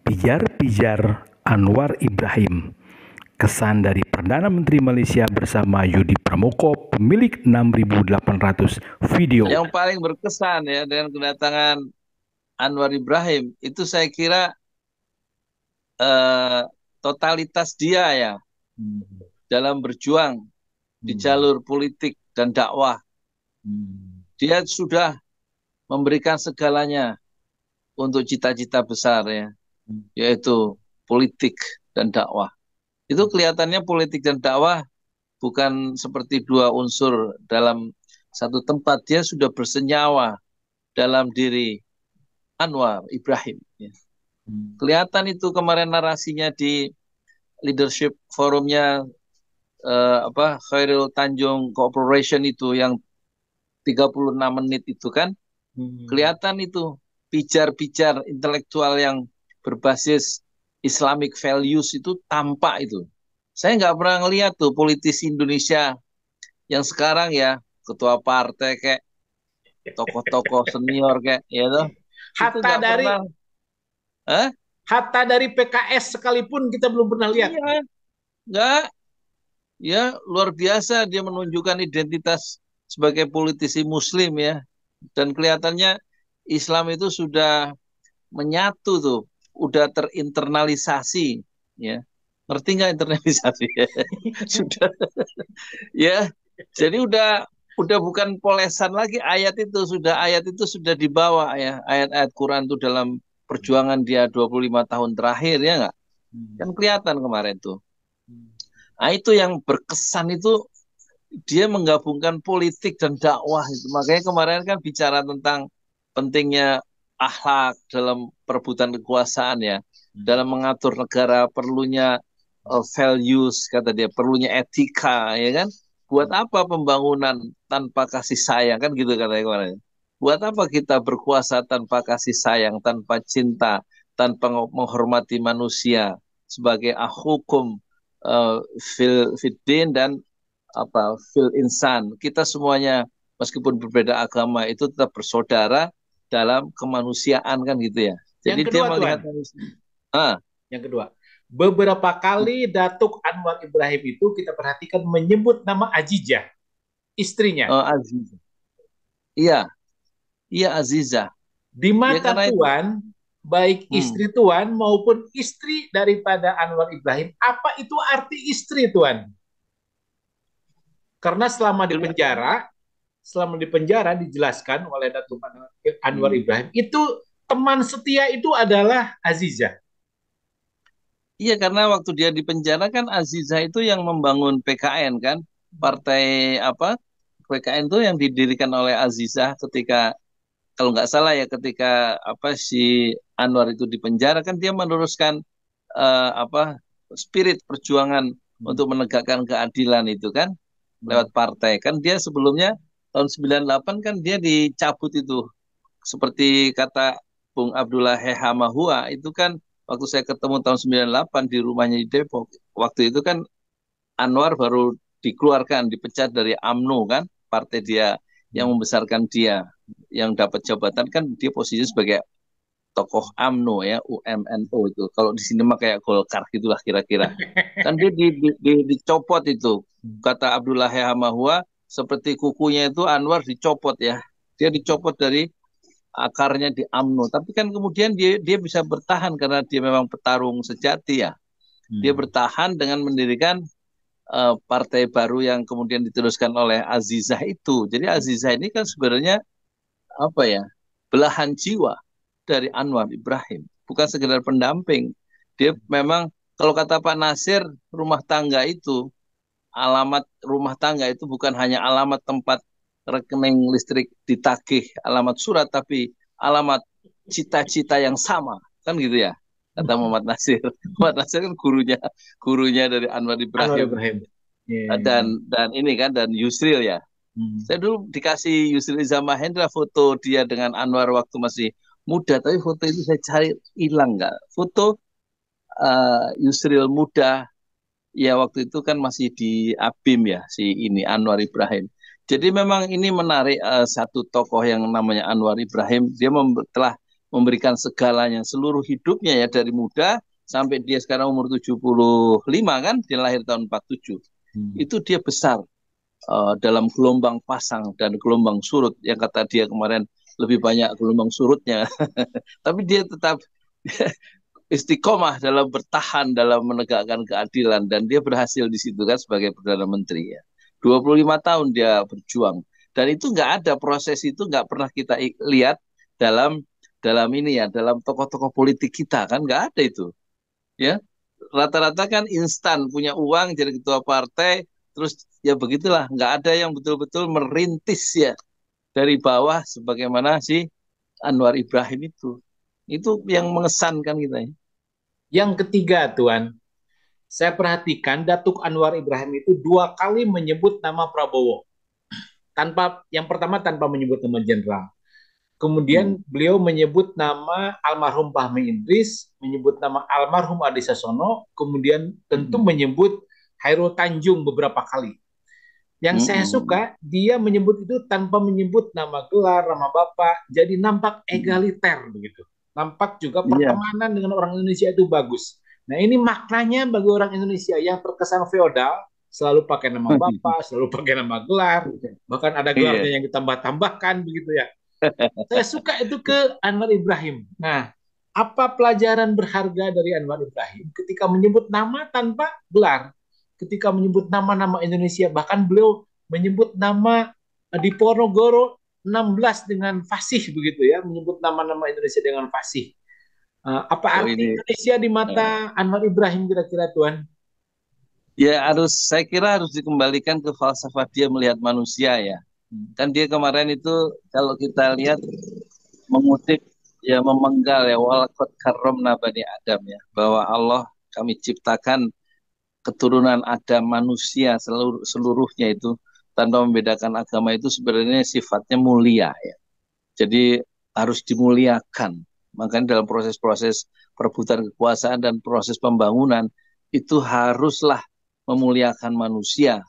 Pijar-pijar Anwar Ibrahim. Kesan dari Perdana Menteri Malaysia bersama Yudi Pramoko, pemilik 6.800 video. Yang paling berkesan ya dengan kedatangan Anwar Ibrahim itu saya kira totalitas dia ya dalam berjuang di jalur politik dan dakwah. Dia sudah memberikan segalanya untuk cita-cita besar ya, yaitu politik dan dakwah. Itu kelihatannya politik dan dakwah bukan seperti dua unsur dalam satu tempat. Dia sudah bersenyawa dalam diri Anwar Ibrahim. Ya. Kelihatan itu kemarin narasinya di leadership forumnya Khairul Tanjung Cooperation itu yang 36 menit itu kan. Kelihatan itu pijar-pijar intelektual yang berbasis Islamic values itu tampak itu. Saya nggak pernah ngeliat tuh politisi Indonesia yang sekarang ya, ketua partai kayak tokoh-tokoh senior kayak ya tuh. Itu Hatta dari PKS sekalipun kita belum pernah lihat. Iya, nggak. Ya, luar biasa dia menunjukkan identitas sebagai politisi Muslim ya. Dan kelihatannya Islam itu sudah menyatu tuh, udah terinternalisasi ya. Ngerti nggak internalisasi? Sudah ya. Jadi udah bukan polesan lagi ayat itu sudah dibawa ya. Ayat-ayat Quran itu dalam perjuangan dia 25 tahun terakhir ya nggak? Kan kelihatan kemarin tuh. Nah, itu yang berkesan itu dia menggabungkan politik dan dakwah itu. Makanya kemarin kan bicara tentang pentingnya akhlak dalam perebutan kekuasaan ya, dalam mengatur negara perlunya values kata dia, perlunya etika ya kan. Buat apa pembangunan tanpa kasih sayang kan gitu katanya kemarin. Buat apa kita berkuasa tanpa kasih sayang, tanpa cinta, tanpa menghormati manusia sebagai ahukum fil dan fil insan. Kita semuanya meskipun berbeda agama itu tetap bersaudara dalam kemanusiaan kan gitu ya. Jadi yang kedua, dia melihat yang kedua, beberapa kali Datuk Anwar Ibrahim itu kita perhatikan menyebut nama Azizah, istrinya. Azizah. Iya Azizah. Di mata Tuan, baik istri Tuan maupun istri daripada Anwar Ibrahim, apa itu arti istri Tuan? Karena selama di penjara dijelaskan oleh Datuk Anwar Ibrahim, itu teman setia itu adalah Azizah. Iya, karena waktu dia di penjara kan Azizah itu yang membangun PKN kan, partai PKN itu yang didirikan oleh Azizah ketika kalau nggak salah ya ketika si Anwar itu di penjara kan dia meneruskan spirit perjuangan untuk menegakkan keadilan itu kan lewat partai kan dia sebelumnya tahun 98 kan dia dicabut itu seperti kata Bung Abdullah Hehamahua itu kan waktu saya ketemu tahun 98 di rumahnya di Depok waktu itu kan Anwar baru dikeluarkan dipecat dari UMNO kan partai dia yang membesarkan dia yang dapat jabatan kan dia posisi sebagai tokoh UMNO ya UMNO itu kalau di sini mah kayak Golkar gitulah kira-kira kan dia dicopot itu kata Abdullah Hehamahua seperti kukunya itu Anwar dicopot ya dia dicopot dari akarnya di UMNO tapi kan kemudian dia bisa bertahan karena dia memang petarung sejati ya dia bertahan dengan mendirikan partai baru yang kemudian diteruskan oleh Azizah itu jadi Azizah ini kan sebenarnya belahan jiwa dari Anwar Ibrahim bukan sekedar pendamping dia memang kalau kata Pak Nasir rumah tangga itu alamat rumah tangga itu bukan hanya alamat tempat rekening listrik ditagih alamat surat tapi alamat cita-cita yang sama kan gitu ya kata Muhammad Nasir. Muhammad Nasir kan gurunya dari Anwar Ibrahim. Dan ini kan dan Yusril ya. Saya dulu dikasih Yusril Iza Mahendra foto dia dengan Anwar waktu masih muda tapi foto itu saya cari hilang nggak. Foto Yusril muda ya waktu itu kan masih di ABIM ya si ini Anwar Ibrahim. Jadi memang ini menarik satu tokoh yang namanya Anwar Ibrahim dia telah memberikan segalanya, seluruh hidupnya ya dari muda sampai dia sekarang umur 75 kan, dia lahir tahun 47. Itu dia besar dalam gelombang pasang dan gelombang surut yang kata dia kemarin lebih banyak gelombang surutnya. Tapi dia tetap istiqomah dalam bertahan dalam menegakkan keadilan dan dia berhasil di situ kan sebagai Perdana Menteri ya. 25 tahun dia berjuang dan itu nggak ada proses itu nggak pernah kita lihat dalam dalam ini ya dalam tokoh-tokoh politik kita kan nggak ada itu ya rata-rata kan instan punya uang jadi ketua partai terus ya begitulah nggak ada yang betul-betul merintis ya dari bawah sebagaimana si Anwar Ibrahim itu yang mengesankan kita ya. Yang ketiga, Tuan, saya perhatikan Datuk Anwar Ibrahim itu 2 kali menyebut nama Prabowo. Yang pertama tanpa menyebut nama jenderal. Kemudian beliau menyebut nama almarhum Fahmi Idris, menyebut nama almarhum Adi Sasono, kemudian tentu menyebut Hairul Tanjung beberapa kali. Yang saya suka, dia menyebut itu tanpa menyebut nama gelar, nama bapak, jadi nampak egaliter begitu. Nampak juga pertemanan dengan orang Indonesia itu bagus. Nah ini maknanya bagi orang Indonesia yang terkesan feodal, selalu pakai nama bapak, selalu pakai nama gelar, bahkan ada gelarnya yang ditambah-tambahkan begitu ya. Saya suka itu ke Anwar Ibrahim. Nah, apa pelajaran berharga dari Anwar Ibrahim ketika menyebut nama tanpa gelar? Ketika menyebut nama-nama Indonesia, bahkan beliau menyebut nama Diponegoro 16 dengan fasih begitu ya, menyebut nama-nama Indonesia dengan fasih. Apa arti Indonesia di mata Anwar Ibrahim kira-kira, Tuan? Ya saya kira harus dikembalikan ke falsafah dia melihat manusia ya. Kan dia kemarin itu kalau kita lihat mengutip ya memenggal ya walaqad karramna bani Adam ya bahwa Allah kami ciptakan keturunan Adam manusia seluruhnya itu tanpa membedakan agama itu sebenarnya sifatnya mulia ya. Jadi harus dimuliakan. Makanya dalam proses-proses perebutan kekuasaan dan proses pembangunan itu haruslah memuliakan manusia,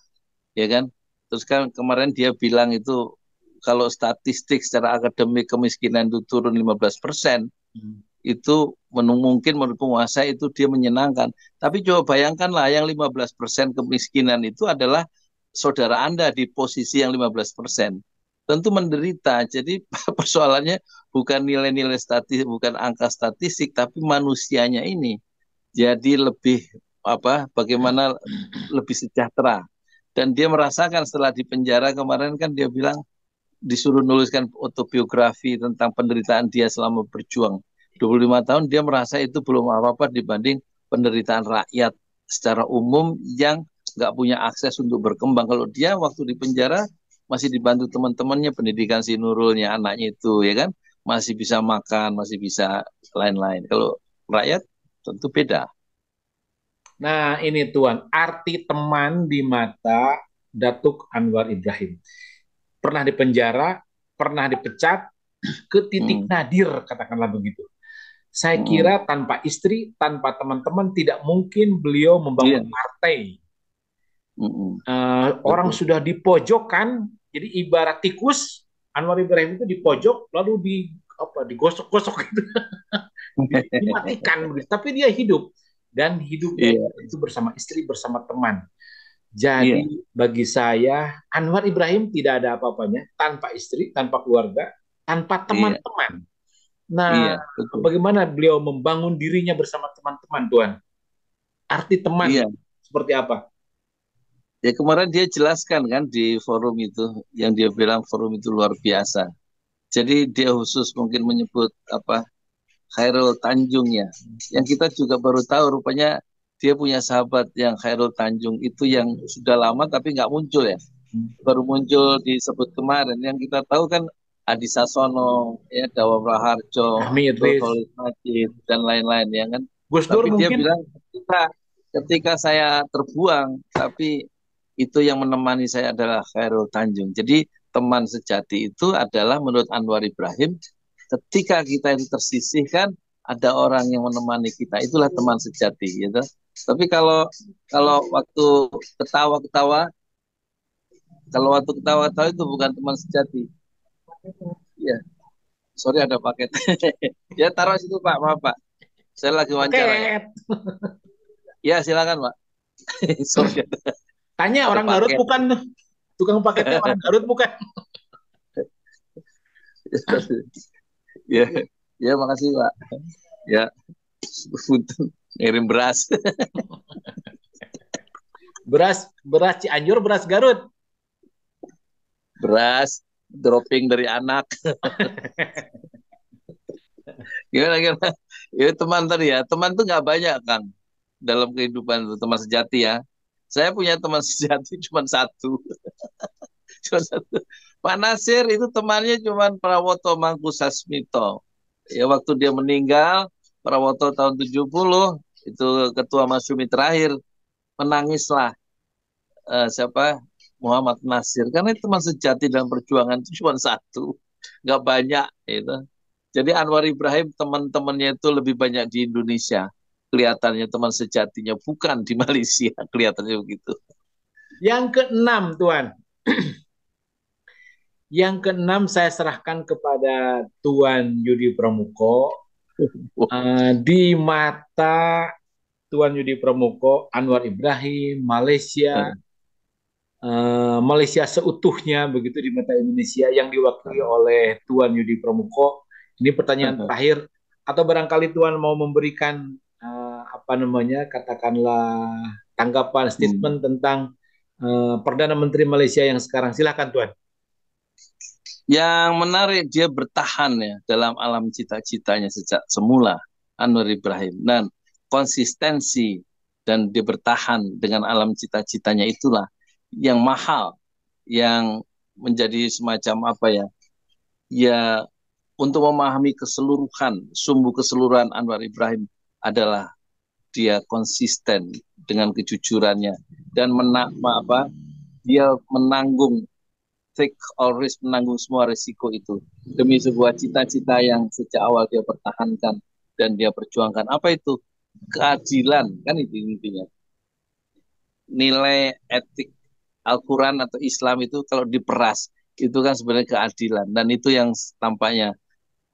ya kan? Terus kan kemarin dia bilang itu kalau statistik secara akademik kemiskinan itu turun 15%, itu mungkin menurut penguasa itu dia menyenangkan. Tapi coba bayangkanlah yang 15% kemiskinan itu adalah saudara Anda di posisi yang 15%. Tentu menderita. Jadi persoalannya bukan nilai-nilai statistik, bukan angka statistik, tapi manusianya ini. Jadi lebih bagaimana lebih sejahtera. Dan dia merasakan setelah di penjara kemarin kan dia bilang disuruh nuliskan autobiografi tentang penderitaan dia selama berjuang. 25 tahun dia merasa itu belum apa-apa dibanding penderitaan rakyat secara umum yang nggak punya akses untuk berkembang. Kalau dia waktu di penjara masih dibantu teman-temannya pendidikan si Nurulnya anaknya itu ya kan masih bisa makan, masih bisa lain-lain. Kalau rakyat tentu beda. Nah ini Tuan, arti teman di mata Datuk Anwar Ibrahim. Pernah di penjara, pernah dipecat, ke titik nadir katakanlah begitu. Saya kira tanpa istri, tanpa teman-teman tidak mungkin beliau membangun partai. Orang sudah dipojokkan, jadi ibarat tikus, Anwar Ibrahim itu dipojok lalu digosok-gosok gitu. Dimatikan, tapi dia hidup dan hidupnya itu bersama istri, bersama teman. Jadi bagi saya Anwar Ibrahim tidak ada apa-apanya tanpa istri, tanpa keluarga, tanpa teman-teman. Nah, bagaimana beliau membangun dirinya bersama teman-teman, Tuan? Arti teman seperti apa? Ya kemarin dia jelaskan kan di forum itu, yang dia bilang forum itu luar biasa. Jadi dia khusus mungkin menyebut Khairul Tanjung ya. Yang kita juga baru tahu rupanya dia punya sahabat yang Khairul Tanjung itu yang sudah lama tapi nggak muncul ya. Baru muncul disebut kemarin. Yang kita tahu kan Adi Sasono, ya Dawa Praharjo, Khalid Majid dan lain-lain ya kan. Tapi dia bilang ketika saya terbuang, tapi itu yang menemani saya adalah Khairul Tanjung. Jadi teman sejati itu adalah menurut Anwar Ibrahim, ketika kita itu tersisihkan, ada orang yang menemani kita, itulah teman sejati, gitu. Tapi kalau waktu ketawa-ketawa itu bukan teman sejati. Ya. Sorry ada paket. Ya taruh situ Pak, maaf Pak. Saya lagi wawancara ya. Paket. Ya silakan Pak. Sorry Tanya ada orang Garut paket. bukan tuh. Tukang paketnya orang Garut bukan. Ya, ya makasih Pak. Ya, punten ngirim beras. Beras Cianjur, beras Garut. Beras dropping dari anak. Gimana? Ya teman tadi ya, teman tuh nggak banyak Kang dalam kehidupan tuh, teman sejati ya. Saya punya teman sejati cuma satu. Cuma satu. Pak Nasir itu temannya cuma Prawoto Mangkusasmito. Ya waktu dia meninggal, Prawoto tahun 70 itu ketua Masyumi terakhir, menangislah siapa Muhammad Nasir karena teman sejati dalam perjuangan itu cuma satu, nggak banyak itu. Jadi Anwar Ibrahim teman-temannya itu lebih banyak di Indonesia. Kelihatannya teman sejatinya bukan di Malaysia, kelihatannya begitu. Yang keenam, Tuan. Yang keenam saya serahkan kepada Tuan Yudi Pramuko. Di mata Tuan Yudi Pramuko, Anwar Ibrahim, Malaysia, Malaysia seutuhnya begitu di mata Indonesia yang diwakili oleh Tuan Yudi Pramuko. Ini pertanyaan terakhir, atau barangkali Tuan mau memberikan katakanlah tanggapan statement tentang Perdana Menteri Malaysia yang sekarang. Silakan Tuan. Yang menarik dia bertahan ya dalam alam cita-citanya sejak semula Anwar Ibrahim, dan konsistensi dan dia bertahan dengan alam cita-citanya itulah yang mahal, yang menjadi semacam apa ya, ya untuk memahami keseluruhan, sumbu keseluruhan Anwar Ibrahim adalah dia konsisten dengan kejujurannya dan dia menanggung, take all risk, menanggung semua risiko itu demi sebuah cita-cita yang sejak awal dia pertahankan dan dia perjuangkan. Apa itu? Keadilan, kan itu intinya. Nilai etik Al-Quran atau Islam itu kalau diperas, itu kan sebenarnya keadilan. Dan itu yang tampaknya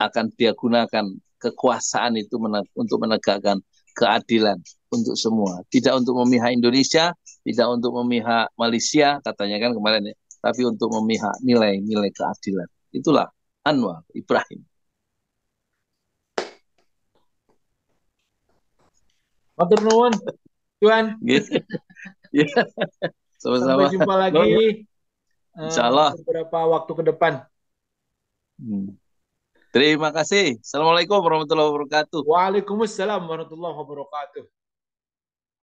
akan dia gunakan kekuasaan itu untuk menegakkan keadilan untuk semua. Tidak untuk memihak Indonesia, tidak untuk memihak Malaysia, katanya kan kemarin ya, tapi untuk memihak nilai-nilai keadilan. Itulah Anwar Ibrahim. Matur nuwun, Tuan. Sama-sama. Sampai jumpa lagi. Insya Allah. Beberapa waktu ke depan. Terima kasih. Assalamualaikum warahmatullahi wabarakatuh. Waalaikumsalam warahmatullahi wabarakatuh.